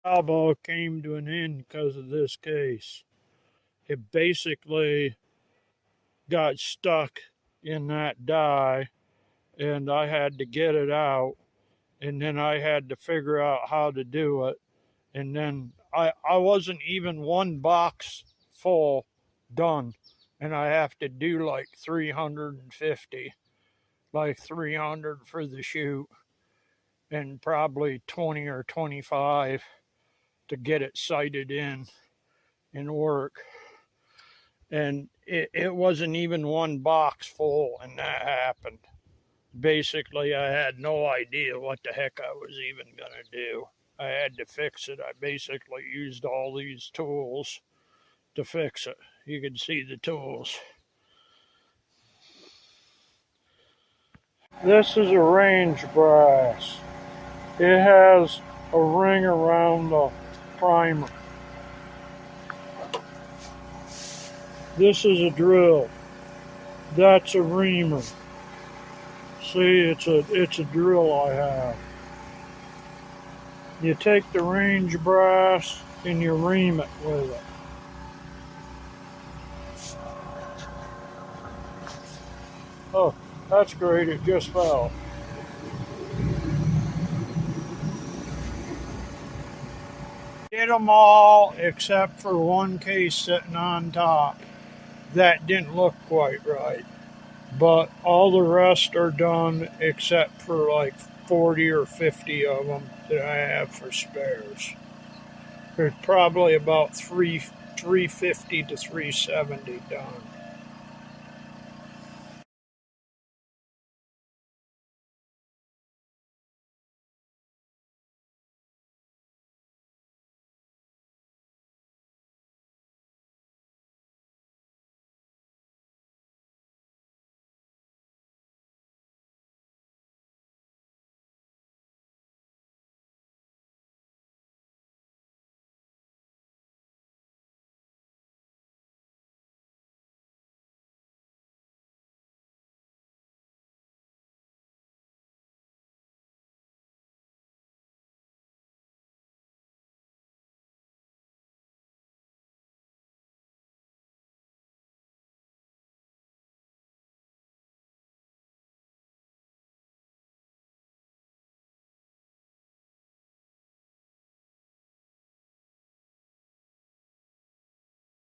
Albo came to an end because of this case. It basically got stuck in that die, and I had to get it out, and then I had to figure out how to do it. And then I wasn't even one box full done, and I have to do like 350, like 300 for the shoot, and probably 20 or 25 to get it sighted in and work. And it wasn't even one box full, and that happened. Basically, I had no idea what the heck I was even going to do. I had to fix it. I basically used all these tools to fix it. You can see the tools. This is a range brass. It has a ring around the primer. This is a drill. That's a reamer. See, it's a drill I have. You take the range brass and you ream it with it. Oh, that's great, it just fell. Did them all except for one case sitting on top. That didn't look quite right. But all the rest are done except for like 40 or 50 of them that I have for spares. There's probably about 350 to 370 done.